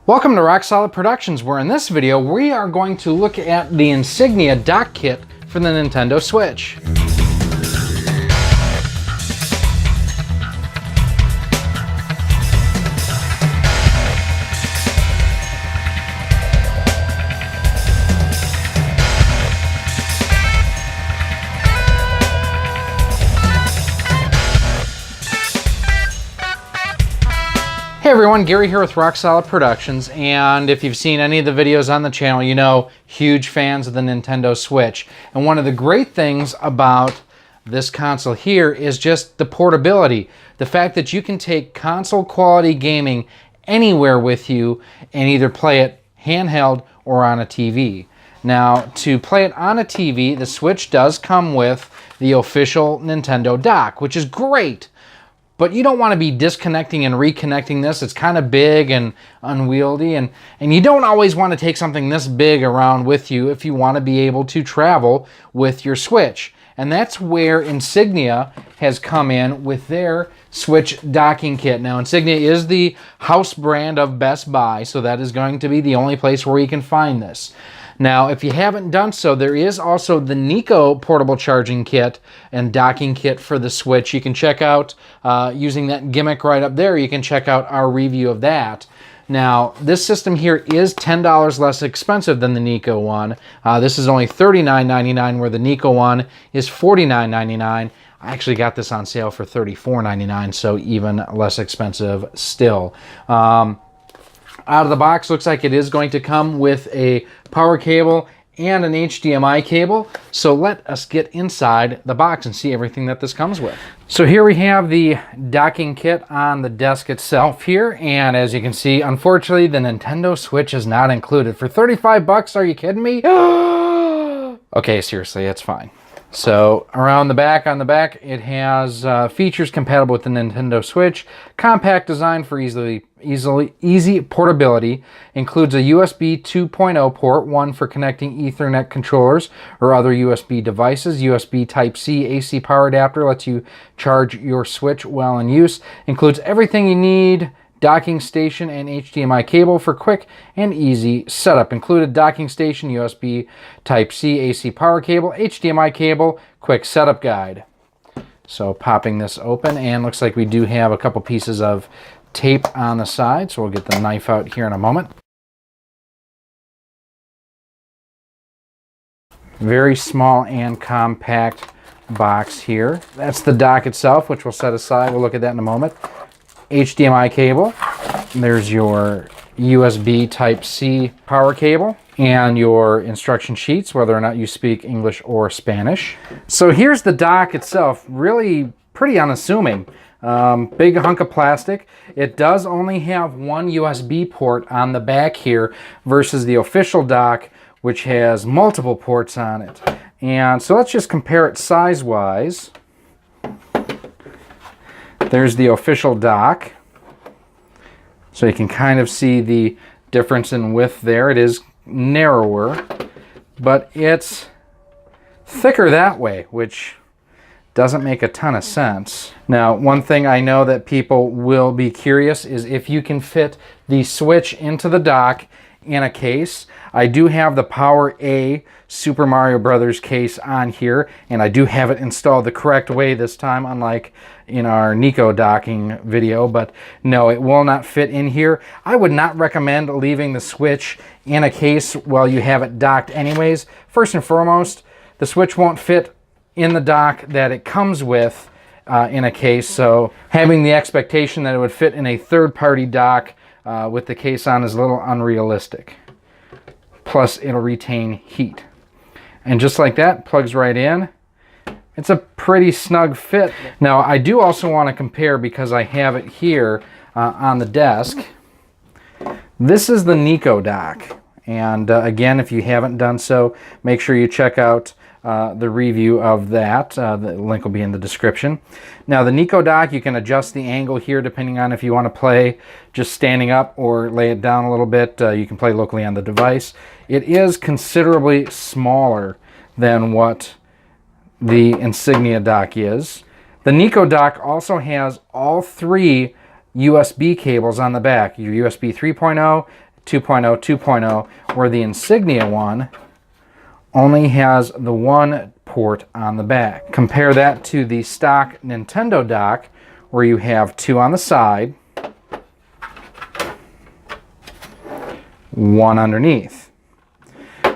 Welcome to Rock Solid Productions, where in this video we are going to look at the Insignia Dock Kit for the Nintendo Switch. Hey everyone, Gary here with Rock Solid Productions, and if you've seen any of the videos on the channel, you know, huge fans of the Nintendo Switch. And one of the great things about this console here is just the portability. The fact that you can take console quality gaming anywhere with you and either play it handheld or on a TV. Now, to play it on a TV, the Switch does come with the official Nintendo dock, which is great. But you don't want to be disconnecting and reconnecting this. It's kind of big and unwieldy, and you don't always want to take something this big around with you if you want to be able to travel with your Switch. And that's where Insignia has come in with their Switch docking kit. Now, Insignia is the house brand of Best Buy, so that is going to be the only place where you can find this. Now, if you haven't done so, there is also the Nyko portable charging kit and docking kit for the Switch. You can check out, using that gimmick right up there, you can check out our review of that. Now, this system here is $10 less expensive than the Nyko one. This is only $39.99, where the Nyko one is $49.99. I actually got this on sale for $34.99, so even less expensive still. Out of the box, looks like it is going to come with a power cable and an HDMI cable. So let us get inside the box and see everything that this comes with. So here we have the docking kit on the desk itself here. And as you can see, unfortunately, the Nintendo Switch is not included. For 35 bucks, are you kidding me? Okay, seriously, it's fine. So around the back, on the back, it has features compatible with the Nintendo Switch, compact design for easy portability, includes a USB 2.0 port, one for connecting Ethernet controllers or other USB devices, USB Type-C AC power adapter, lets you charge your Switch while in use, includes everything you need, docking station and HDMI cable for quick and easy setup. Included docking station, USB Type-C AC power cable, HDMI cable, quick setup guide. So popping this open, and looks like we do have a couple pieces of tape on the side, so we'll get the knife out here in a moment. Very small and compact box here. That's the dock itself, which we'll set aside. We'll look at that in a moment. HDMI cable, there's your USB Type-C power cable, and your instruction sheets, whether or not you speak English or Spanish. So here's the dock itself, really pretty unassuming. Big hunk of plastic. It does only have one USB port on the back here versus the official dock, which has multiple ports on it. And so let's just compare it size-wise. There's the official dock. So you can kind of see the difference in width there. It is narrower, but it's thicker that way, which doesn't make a ton of sense. Now, one thing I know that people will be curious is if you can fit the Switch into the dock in a case. I do have the Power A Super Mario Brothers case on here, and I do have it installed the correct way this time, unlike in our Nyko docking video, but no, it will not fit in here. I would not recommend leaving the Switch in a case while you have it docked anyways. First and foremost, the Switch won't fit in the dock that it comes with in a case, so having the expectation that it would fit in a third-party dock with the case on is a little unrealistic. Plus, it'll retain heat. And just like that, plugs right in. It's a pretty snug fit. Now, I do also want to compare, because I have it here on the desk. This is the Nyko dock. And again, if you haven't done so, make sure you check out the review of that. The link will be in the description. Now, the Nyko dock, you can adjust the angle here depending on if you want to play just standing up or lay it down a little bit. You can play locally on the device. It is considerably smaller than what the Insignia dock is. The Nyko dock also has all three USB cables on the back. Your USB 3.0, 2.0, 2.0, where the Insignia one only has the one port on the back. Compare that to the stock Nintendo dock, where you have two on the side, one underneath.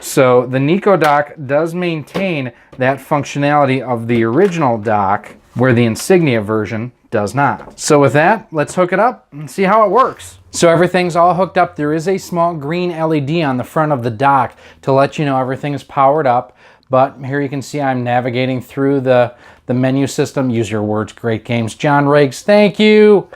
So the Nyko dock does maintain that functionality of the original dock, where the Insignia version does not. So with that, let's hook it up and see how it works. So everything's all hooked up. There is a small green LED on the front of the dock to let you know everything is powered up. But here you can see I'm navigating through the menu system. Use your words, great games. John Riggs, thank you.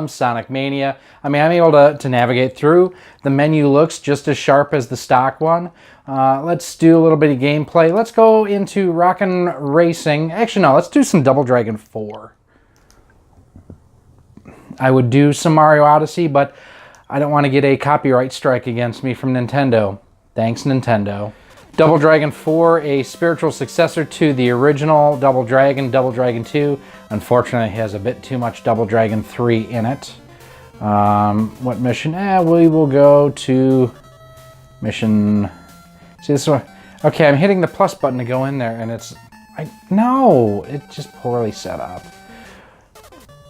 Sonic Mania. I mean, I'm able to navigate through. The menu looks just as sharp as the stock one. Let's do a little bit of gameplay. Let's go into Rockin' Racing. Actually, no, let's do some Double Dragon 4. I would do some Mario Odyssey, but I don't want to get a copyright strike against me from Nintendo. Thanks, Nintendo. Double Dragon 4, a spiritual successor to the original Double Dragon 2. Unfortunately, it has a bit too much Double Dragon 3 in it. What mission? We will go to mission... See, this one. Okay, I'm hitting the plus button to go in there, and it's... No! It's just poorly set up.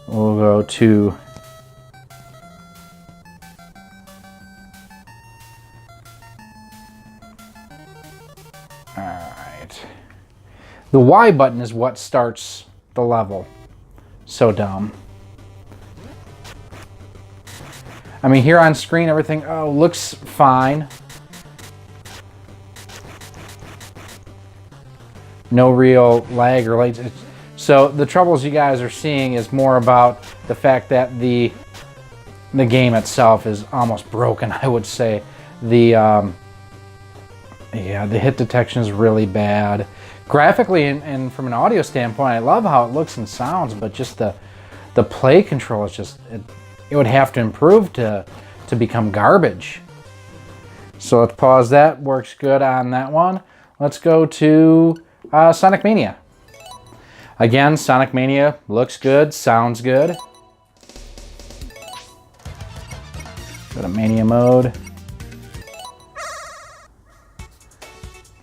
We'll go to... Alright. The Y button is what starts the level. So dumb. I mean, here on screen, everything looks fine. No real lag or latency. So the troubles you guys are seeing is more about the fact that the game itself is almost broken, I would say. The hit detection is really bad. Graphically and from an audio standpoint, I love how it looks and sounds, but just the play control is just, it would have to improve to become garbage. So let's pause that. Works good on that one. Let's go to Sonic Mania. Again, Sonic Mania looks good, sounds good. Go to Mania mode.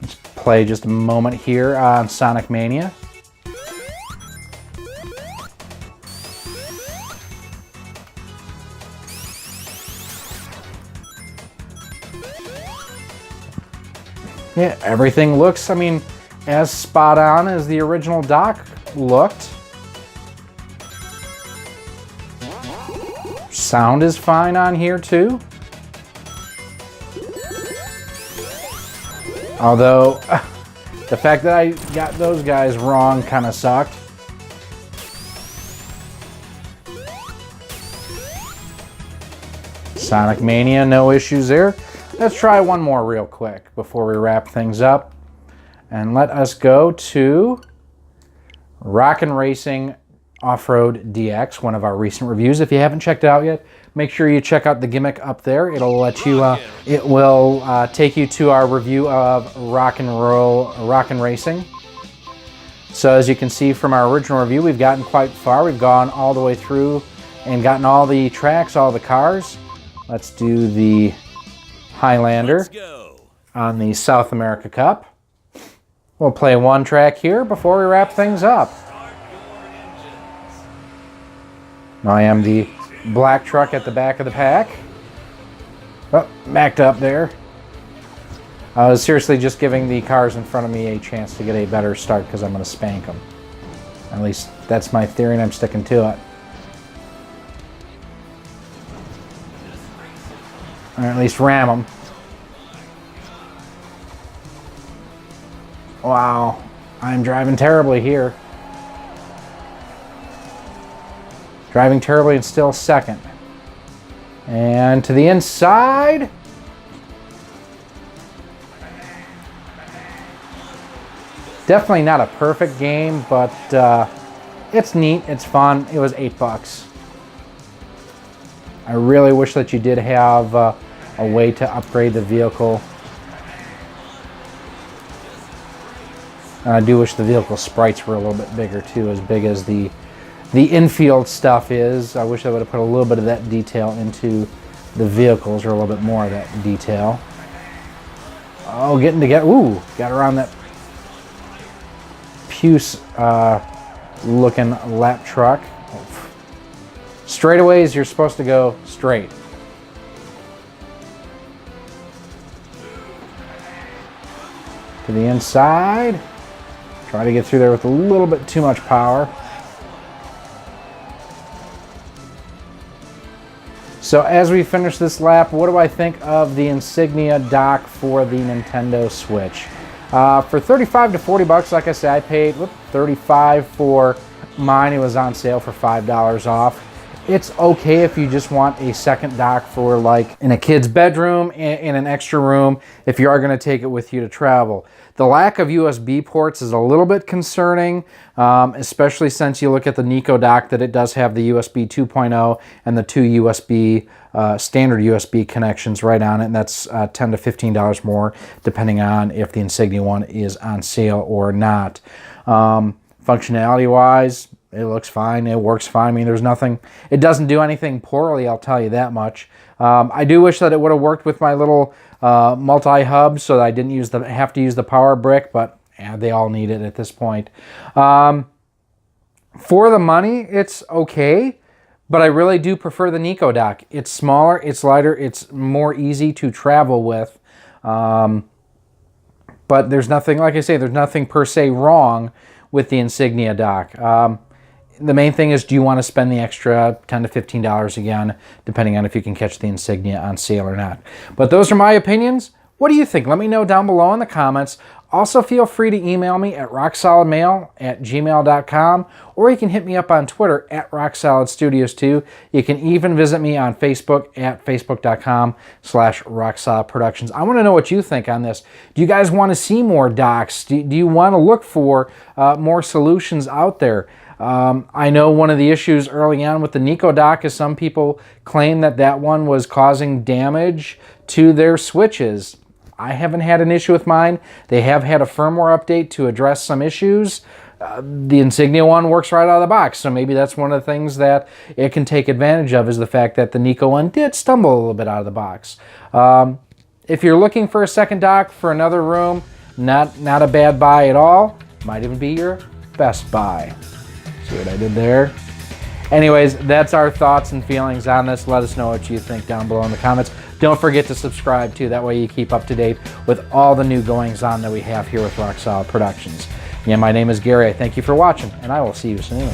Let's play just a moment here on Sonic Mania. Yeah, everything looks, I mean, as spot on as the original dock looked. Sound is fine on here too. Although, the fact that I got those guys wrong kind of sucked. Sonic Mania, no issues there. Let's try one more real quick before we wrap things up. And let us go to Rockin' Racing Off-Road DX, one of our recent reviews. If you haven't checked it out yet, make sure you check out the gimmick up there. It'll let you, it will take you to our review of Rockin' Racing. So as you can see from our original review, we've gotten quite far. We've gone all the way through and gotten all the tracks, all the cars. Let's do the Highlander on the South America Cup. We'll play one track here before we wrap things up. I am the black truck at the back of the pack. Oh, backed up there. I was seriously just giving the cars in front of me a chance to get a better start because I'm going to spank them. At least that's my theory and I'm sticking to it. Or at least ram them. Wow, I'm driving terribly here. Driving terribly and still second. And to the inside. Definitely not a perfect game, but it's neat, it's fun. It was $8. I really wish that you did have a way to upgrade the vehicle. And I do wish the vehicle sprites were a little bit bigger too, as big as the infield stuff is. I wish I would have put a little bit of that detail into the vehicles are a little bit more of that detail. Oh, getting together. Ooh, got around that puce looking lap truck. Straightaways, you're supposed to go straight. To the inside. Try to get through there with a little bit too much power. So as we finish this lap, what do I think of the Insignia dock for the Nintendo Switch? For 35 to 40 bucks, like I said, I paid $35 for mine. It was on sale for $5 off. It's okay if you just want a second dock for like in a kid's bedroom, in an extra room, if you are going to take it with you to travel. The lack of USB ports is a little bit concerning, especially since you look at the Nyko dock that it does have the USB 2.0 and the two USB standard USB connections right on it, and that's $10 to $15 more depending on if the Insignia one is on sale or not. Functionality wise, it looks fine, it works fine. I mean, there's nothing, it doesn't do anything poorly, I'll tell you that much. I do wish that it would have worked with my little multi-hub so that I didn't have to use the power brick, but yeah, they all need it at this point. For the money, it's okay, but I really do prefer the Nyko dock. It's smaller, it's lighter, it's more easy to travel with. But there's nothing, like I say, there's nothing per se wrong with the Insignia dock. The main thing is, do you want to spend the extra $10 to $15 again, depending on if you can catch the Insignia on sale or not. But those are my opinions. What do you think? Let me know down below in the comments. Also, feel free to email me at rocksolidmail@gmail.com, or you can hit me up on Twitter at RockSolidStudios2. You can even visit me on Facebook at facebook.com/RockSolidProductions. I want to know what you think on this. Do you guys want to see more docks? Do you want to look for more solutions out there? I know one of the issues early on with the Nyko dock is some people claim that that one was causing damage to their switches. I haven't had an issue with mine. They have had a firmware update to address some issues. The Insignia one works right out of the box, so maybe that's one of the things that it can take advantage of, is the fact that the Nyko one did stumble a little bit out of the box. If you're looking for a second dock for another room, not a bad buy at all. Might even be your best buy. See what I did there? Anyways, that's our thoughts and feelings on this. Let us know what you think down below in the comments. Don't forget to subscribe too. That way you keep up to date with all the new goings on that we have here with Rock Solid Productions. Yeah, my name is Gary. I thank you for watching, and I will see you soon.